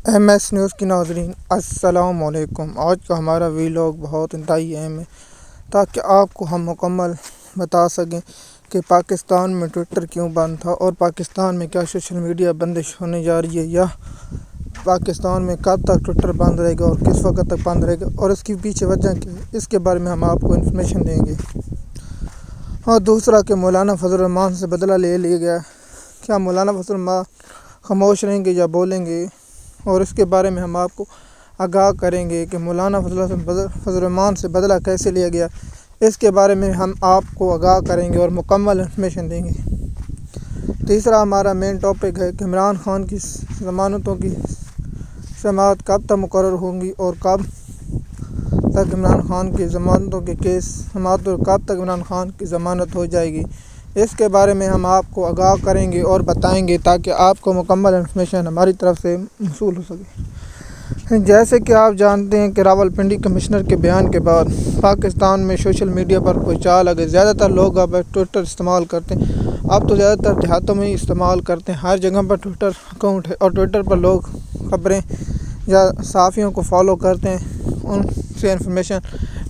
M S news کی ناظرین السلام علیکم۔ آج کا ہمارا ویلاگ بہت انتہائی اہم ہے تاکہ آپ کو ہم مکمل بتا سکیں کہ پاکستان میں ٹویٹر کیوں بند تھا اور پاکستان میں کیا سوشل میڈیا بندش ہونے جا رہی ہے یا پاکستان میں کب تک ٹویٹر بند رہے گا اور کس وقت تک بند رہے گا اور اس کے پیچھے وجہ کیا ہے، اس کے بارے میں ہم آپ کو انفارمیشن دیں گے۔ اور دوسرا کہ مولانا فضل الرحمان سے بدلہ لے لیا گیا، کیا مولانا فضل الرحمان خاموش رہیں گے یا بولیں گے، اور اس کے بارے میں ہم آپ کو آگاہ کریں گے کہ مولانا فضل الرحمان سے بدلہ کیسے لیا گیا، اس کے بارے میں ہم آپ کو آگاہ کریں گے اور مکمل انفارمیشن دیں گے۔ تیسرا ہمارا مین ٹاپک ہے کہ عمران خان کی ضمانتوں کی سماعت کب تک مقرر ہوں گی اور کب تک عمران خان کی ضمانتوں کے کیس سماعت اور کب تک عمران خان کی ضمانت ہو جائے گی، اس کے بارے میں ہم آپ کو آگاہ کریں گے اور بتائیں گے تاکہ آپ کو مکمل انفارمیشن ہماری طرف سے موصول ہو سکے۔ جیسے کہ آپ جانتے ہیں کہ راولپنڈی کمشنر کے بیان کے بعد پاکستان میں سوشل میڈیا پر کوئی چال آ گئی۔ زیادہ تر لوگ اب ٹویٹر استعمال کرتے ہیں، اب تو زیادہ تر دیہاتوں میں ہی استعمال کرتے ہیں، ہر جگہ پر ٹویٹر اکاؤنٹ ہے اور ٹویٹر پر لوگ خبریں یا صحافیوں کو فالو کرتے ہیں، ان سے انفارمیشن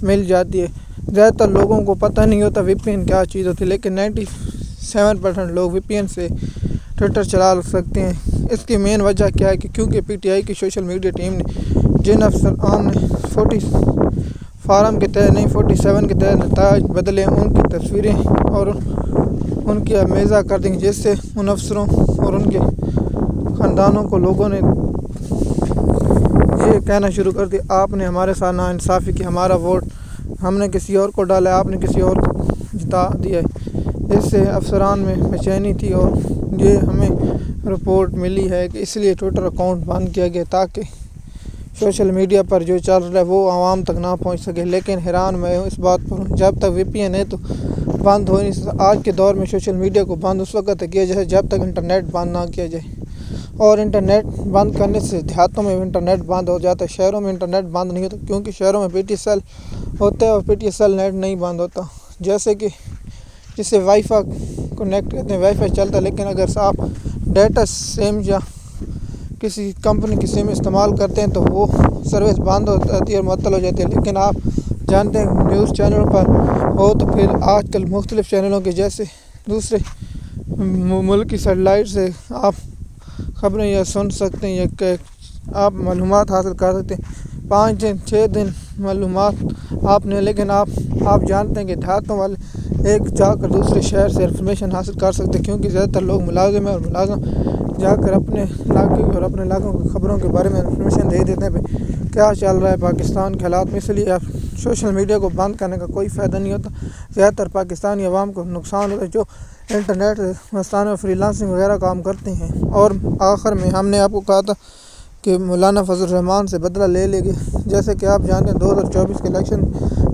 مل جاتی ہے۔ زیادہ تر لوگوں کو پتہ نہیں ہوتا وی پی این کیا چیز ہوتی ہے، لیکن 97% لوگ وی پی این سے ٹویٹر چلا سکتے ہیں۔ اس کی مین وجہ کیا ہے کہ کیونکہ پی ٹی آئی کی سوشل میڈیا ٹیم نے جن افسران نے 40 فارم کے تحت 47 کے تحت نتائج بدلے، ان کی تصویریں اور ان کی امیزہ کر دیں، جس سے ان افسروں اور ان کے خاندانوں کو لوگوں نے یہ کہنا شروع کر دیا، آپ نے ہمارے ساتھ ناانصافی کی، ہمارا ووٹ ہم نے کسی اور کو ڈالا ہے، آپ نے کسی اور کو جتا دیا ہے۔ اس سے افسران میں بے چینی تھی اور یہ ہمیں رپورٹ ملی ہے کہ اس لیے ٹویٹر اکاؤنٹ بند کیا گیا تاکہ سوشل میڈیا پر جو چل رہا ہے وہ عوام تک نہ پہنچ سکے۔ لیکن حیران میں اس بات پر ہوں، جب تک وی پی این ہے تو بند ہو نہیں سکتا۔ آج کے دور میں سوشل میڈیا کو بند اس وقت تک کیا جائے جب تک انٹرنیٹ بند نہ کیا جائے، اور انٹرنیٹ بند کرنے سے دیہاتوں میں انٹرنیٹ بند ہو جاتا ہے، شہروں میں انٹرنیٹ بند نہیں ہوتا، کیونکہ شہروں میں پی ٹی ایس ایل ہوتا ہے اور P T C L net نہیں بند ہوتا، جیسے کہ جسے وائی فائی کنیکٹ کرتے ہیں، وائی فائی چلتا ہے، لیکن اگر آپ ڈیٹا سیم یا کسی کمپنی کی سیم استعمال کرتے ہیں تو وہ سروس بند ہو جاتی ہے اور معطل ہو جاتی ہے۔ لیکن آپ جانتے ہیں نیوز چینلوں پر ہو تو پھر آج کل مختلف چینلوں کے جیسے دوسرے ملک کی سیٹلائٹ سے آپ خبریں یا سن سکتے ہیں یا کہ آپ معلومات حاصل کر سکتے ہیں، 5 دن 6 دن معلومات آپ نے، لیکن آپ جانتے ہیں کہ دیہاتوں والے ایک جا کر دوسرے شہر سے انفارمیشن حاصل کر سکتے ہیں، کیونکہ زیادہ تر لوگ ملازم ہیں اور ملازم جا کر اپنے علاقے اور اپنے علاقوں کی خبروں کے بارے میں انفارمیشن دے دیتے ہیں کیا چل رہا ہے پاکستان کے حالات میں۔ اس لیے اب سوشل میڈیا کو بند کرنے کا کوئی فائدہ نہیں ہوتا، زیادہ تر پاکستانی عوام کو نقصان ہوتا ہے جو انٹرنیٹ مستانہ فری لانسنگ وغیرہ کام کرتے ہیں۔ اور آخر میں ہم نے آپ کو کہا تھا کہ مولانا فضل الرحمان سے بدلہ لے لے گئے، جیسے کہ آپ جانتے ہیں 2024 کے الیکشن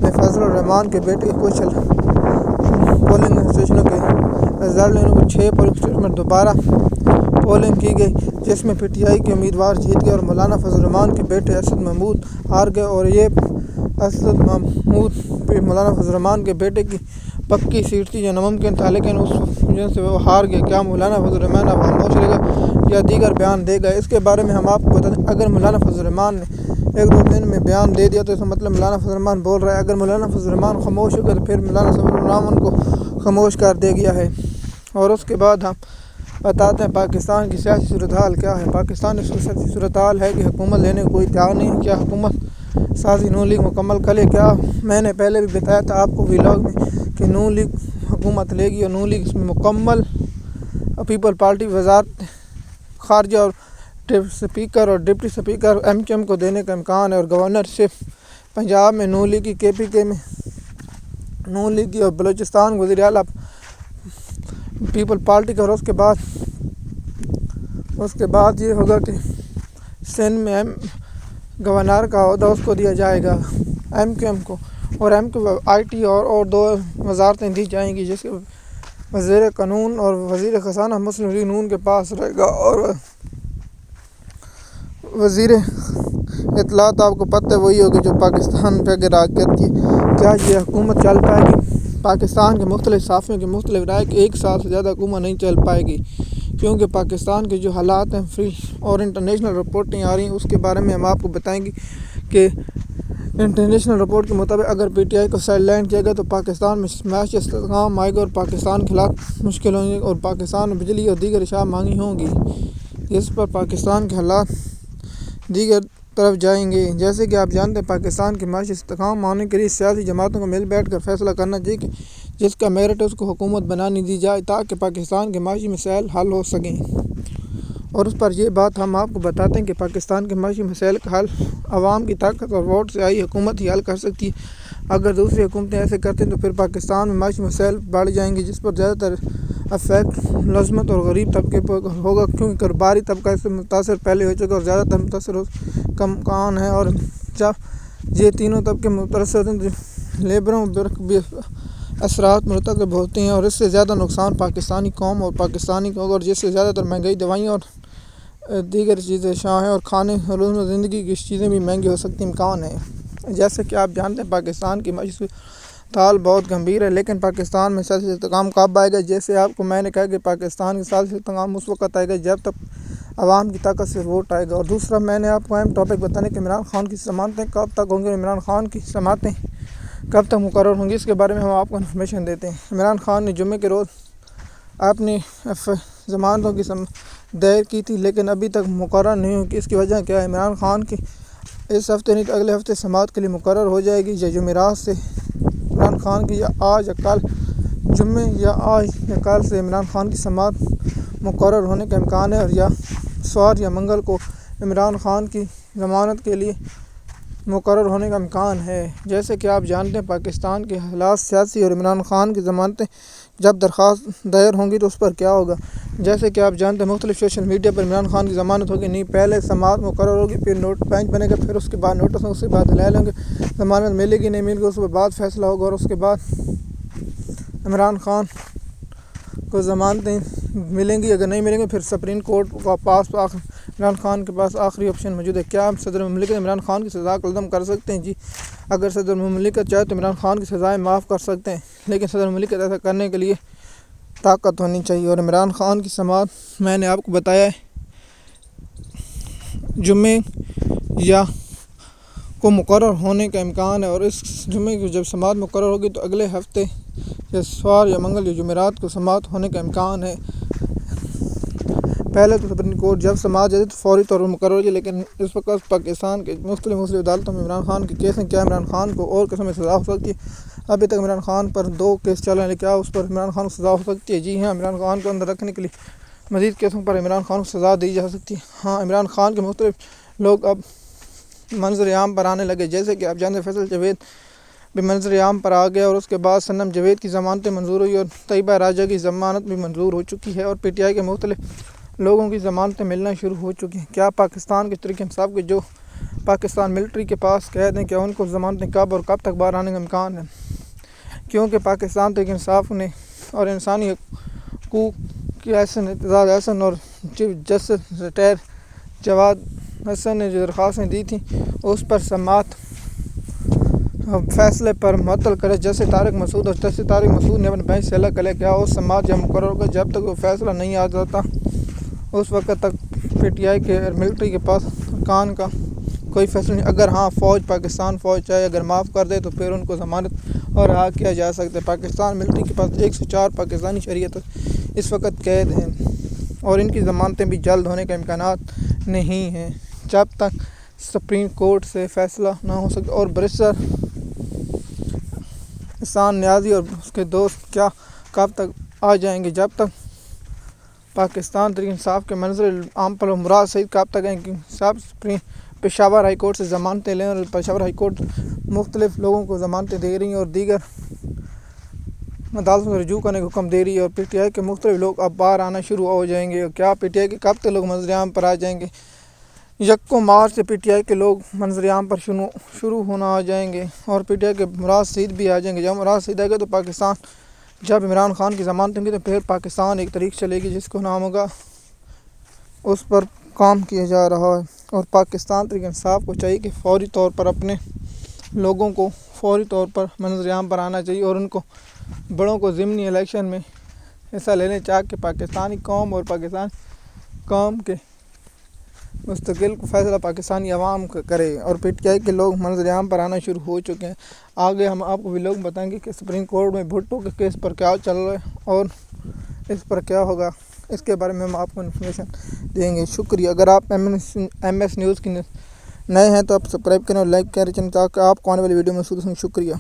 میں فضل الرحمان کے بیٹے کچھ پولنگ اسٹیشنوں کے رزلٹ لینے کو 6 پولنگ اسٹیشن میں دوبارہ پولنگ کی گئی، جس میں پی ٹی آئی کے امیدوار جیت گئے اور مولانا فضل الرحمان کے بیٹے اسد محمود ہار گئے، اور یہ اسد محمود مولانا فضل الرحمان کے بیٹے کی پکی سیٹ تھی جو ناممکن تھا، لیکن اس وجہ سے وہ ہار گئے۔ کیا مولانا فضل الرحمان اب خاموش رہے گا یا دیگر بیان دے گا، اس کے بارے میں ہم آپ کو بتا دیں۔ اگر مولانا فضل الرحمان نے 1-2 دن میں بیان دے دیا تو اس کا مطلب مولانا فضل الرحمان بول رہا ہے، اگر مولانا فضل الرحمان خاموش ہو گئے تو پھر مولانا فضل الرحمان کو خاموش کر دے گیا ہے۔ اور اس کے بعد ہم بتاتے ہیں پاکستان کی سیاسی صورتحال کیا ہے۔ پاکستان کی سیاسی صورتحال ہے کہ حکومت لینے کو کوئی تیار نہیں ہے، کیا حکومت سازی نون لیگ مکمل کرے، کیا میں نے پہلے بھی بتایا تھا آپ کو ویلاگ میں کہ نون لیگ حکومت لے گی اور نون لیگ اس میں مکمل پیپل پارٹی وزارت خارجہ اور اسپیکر اور ڈپٹی اسپیکر ایم کیو ایم کو دینے کا امکان ہے، اور گورنرشپ پنجاب میں نون لیگ کی، کے پی کے میں نون لیگ کی، اور بلوچستان وزیر اعلیٰ پیپل پارٹی کا، اور اس کے بعد یہ ہوگا کہ سندھ میں گورنر کا عہدہ اس کو دیا جائے گا ایم کیو ایم کو، اور ایم کیو آئی ٹی اور 2 وزارتیں دی جائیں گی، جس کے وزیر قانون اور وزیر خزانہ مسلم لیگ نون کے پاس رہے گا، اور وزیر اطلاعات آپ کو پتہ ہے وہی ہوگی جو پاکستان پہ راج کرتی ہے۔ کیا یہ حکومت چل پائے گی؟ پاکستان کے مختلف صحافیوں کی مختلف رائے کہ 1 سال سے زیادہ حکومت نہیں چل پائے گی، کیونکہ پاکستان کے جو حالات ہیں فری اور انٹرنیشنل رپورٹیں آ رہی ہیں اس کے بارے میں ہم آپ کو بتائیں گے کہ انٹرنیشنل رپورٹ کے مطابق اگر پی ٹی آئی کو سائیڈ لائن کیا گیا تو پاکستان میں معاشی استحکام آئے گا اور پاکستان کے حالات مشکل ہوں گے اور پاکستان میں بجلی اور دیگر اشیاء مہنگی ہوں گی، اس پر پاکستان کے حالات دیگر طرف جائیں گے۔ جیسے کہ آپ جانتے ہیں پاکستان کے معاشی استحکام ہونے کے لیے سیاسی جماعتوں کو مل بیٹھ کر فیصلہ کرنا چاہیے کہ جس کا میرٹ اس کو حکومت بنانی دی جائے تاکہ پاکستان کے معاشی مسائل حل ہو سکیں، اور اس پر یہ بات ہم آپ کو بتاتے ہیں کہ پاکستان کے معاشی مسائل کا حل عوام کی طاقت اور ووٹ سے آئی حکومت ہی حل کر سکتی ہے۔ اگر دوسری حکومتیں ایسے کرتے ہیں تو پھر پاکستان میں معاشی مسائل بڑھ جائیں گے، جس پر زیادہ تر افیکٹ ملازمت اور غریب طبقے پر ہوگا، کیونکہ کاروباری طبقہ اس سے متاثر پہلے ہو چکا اور زیادہ تر متاثر کم کان ہے، اور جب یہ تینوں طبقے متاثر ہوتے ہیں لیبروں بھی اثرات مرتکب ہوتے ہیں اور اس سے زیادہ نقصان پاکستانی قوم اور پاکستانی کو ہوگا، اور جس سے زیادہ تر مہنگائی دوائیاں اور دیگر چیزیں شامل ہیں اور کھانے روزمرہ زندگی کی چیزیں بھی مہنگی ہو سکتی امکان ہے۔ جیسے کہ آپ جانتے ہیں پاکستان کی معاشی حال بہت گمبھیر ہے، لیکن پاکستان میں سیاسی استحکام کب آئے گا؟ جیسے آپ کو میں نے کہا کہ پاکستان کی سیاسی استحکام اس وقت آئے گا جب تک عوام کی طاقت سے ووٹ آئے گا۔ اور دوسرا میں نے آپ کو اہم ٹاپک بتانے کہ عمران خان کی ضمانتیں کب تک ہوں گی، عمران خان کی سماعتیں کب تک مقرر ہوں گی، اس کے بارے میں ہم آپ کو انفارمیشن دیتے ہیں۔ عمران خان نے جمعے کے روز اپنی ضمانتوں کی دائر کی تھی، لیکن ابھی تک مقرر نہیں ہوئی۔ اس کی وجہ کیا ہے؟ عمران خان کی اس ہفتے نہیں تو اگلے ہفتے سماعت کے لیے مقرر ہو جائے گی، یا جمعرات سے عمران خان کی یا آج یا کل جمعے یا آج یا کل سے عمران خان کی سماعت مقرر ہونے کا امکان ہے، اور یا سوار یا منگل کو عمران خان کی ضمانت کے لیے مقرر ہونے کا امکان ہے۔ جیسے کہ آپ جانتے ہیں پاکستان کے حالات سیاسی اور عمران خان کی ضمانتیں جب درخواست دائر ہوں گی تو اس پر کیا ہوگا؟ جیسے کہ آپ جانتے ہیں مختلف سوشل میڈیا پر عمران خان کی ضمانت ہوگی نہیں، پہلے سماعت مقرر ہوگی، پھر نوٹ بینچ بنے گا، پھر اس کے بعد نوٹس ہوں، اس کے بعد دلائل ہوں گے، ضمانت ملے گی نہیں ملے گی، اس کے بعد فیصلہ ہوگا، اور اس کے بعد عمران خان کو ضمانتیں ملیں گی، اگر نہیں ملیں گی پھر سپریم کورٹ کا پاس عمران خان کے پاس آخری آپشن موجود ہے۔ کیا صدر مملکت عمران خان کی سزا کو ختم کر سکتے ہیں؟ جی، اگر صدر مملکت چاہے تو عمران خان کی سزائیں معاف کر سکتے ہیں، لیکن صدر مملکت ایسا کرنے کے لیے طاقت ہونی چاہیے۔ اور عمران خان کی سماعت میں نے آپ کو بتایا ہے جمعے یا کو مقرر ہونے کا امکان ہے، اور اس جمعے کی جب سماعت مقرر ہوگی تو اگلے ہفتے یا سوار یا منگل یا جمعرات کو سماعت ہونے کا امکان ہے۔ پہلے تو سپریم کورٹ جب سماعت جاتی تو فوری طور پر مقرر ہوگی، لیکن اس وقت پاکستان کے مختلف عدالتوں میں عمران خان کے کیس ہیں، کیا عمران خان کو اور قسم میں سزا ہو سکتی ہے؟ ابھی تک عمران خان پر 2 کیس چل رہے ہیں، کیا اس پر عمران خان کو سزا ہو سکتی ہے؟ جی ہاں، عمران خان کو اندر رکھنے کے لیے مزید کیسوں پر عمران خان کو سزا دی جا سکتی ہے۔ ہاں، عمران خان کے مختلف لوگ اب منظر عام پر آنے لگے، جیسے کہ آپ جانتے ہیں فیصل جاوید بھی منظر عام پر آ گیا، اور اس کے بعد سنم جاوید کی ضمانتیں منظور ہوئی اور طیبہ راجہ کی ضمانت بھی منظور ہو چکی ہے، اور پی ٹی آئی کے مختلف لوگوں کی ضمانتیں ملنا شروع ہو چکی ہیں۔ کیا پاکستان کے تحریک انصاف کے جو پاکستان ملٹری کے پاس قید ہیں، کیا ان کو ضمانتیں کب اور کب تک باہر آنے کا امکان ہے؟ کیونکہ پاکستان تحریک انصاف نے اور انسانی حقوق کی اعتزاز احسن اور چیف جسٹس ریٹائر جواد حسن نے جو درخواستیں دی تھیں اس پر سماعت فیصلے پر معطل کرے، جیسے طارق مسعود اور جسٹس طارق مسعود نے اپنے بینچ سے الگ کر لیا۔ کیا وہ سماعت جب مقرر ہوگا جب تک وہ فیصلہ نہیں آ جاتا اس وقت تک پی ٹی آئی کے ملٹری کے پاس ارکان کا کوئی فیصلہ نہیں؟ اگر ہاں فوج پاکستان فوج چاہے اگر معاف کر دے تو پھر ان کو ضمانت اور رہا کیا جا سکتا ہے۔ پاکستان ملٹری کے پاس 104 پاکستانی شہریت اس وقت قید ہیں، اور ان کی ضمانتیں بھی جلد ہونے کے امکانات نہیں ہیں جب تک سپریم کورٹ سے فیصلہ نہ ہو سکے۔ اور بریسٹر احسان نیازی اور اس کے دوست کیا کب تک آ جائیں گے؟ جب تک پاکستان تحریک انصاف کے منظر عام پر مراد سعید کب تک ہیں کہ سب پشاور ہائی کورٹ سے ضمانتیں لیں، اور پشاور ہائی کورٹ مختلف لوگوں کو ضمانتیں دے رہی ہیں اور دیگر عدالتوں سے رجوع کرنے کا حکم دے رہی ہے، اور پی ٹی آئی کے مختلف لوگ اب باہر آنا شروع ہو جائیں گے۔ اور کیا پی ٹی آئی کے کب تک لوگ منظر عام پر آ جائیں گے؟ 1 مارچ سے پی ٹی آئی کے لوگ منظر عام پر شروع ہونا آ جائیں گے، اور پی ٹی آئی کے مراد سعید بھی آ جائیں گے۔ جب مراد سعید آئے گا تو پاکستان جب عمران خان کی ضمانت ہوں گی تو پھر پاکستان ایک تحریک چلے گی جس کو نام ہوگا، اس پر کام کیا جا رہا ہے، اور پاکستان تحریک انصاف کو چاہیے کہ فوری طور پر اپنے لوگوں کو فوری طور پر منظر عام پر آنا چاہیے، اور ان کو بڑوں کو ضمنی الیکشن میں حصہ لینے چاہ کے پاکستانی قوم اور پاکستان قوم کے مستقل کو فیصلہ پاکستانی عوام کا کرے۔ اور پی ٹی آئی کے لوگ منظر عام پر آنا شروع ہو چکے ہیں۔ آگے ہم آپ کو بھی لوگ بتائیں گے کہ سپریم کورٹ میں بھٹو کے کیس پر کیا چل رہا ہے اور اس پر کیا ہوگا، اس کے بارے میں ہم آپ کو انفارمیشن دیں گے۔ شکریہ۔ اگر آپ ایم ایس نیوز کی نئے ہیں تو آپ سبسکرائب کریں اور لائک کریں تاکہ آپ کو آنے والی ویڈیو میں شکریہ۔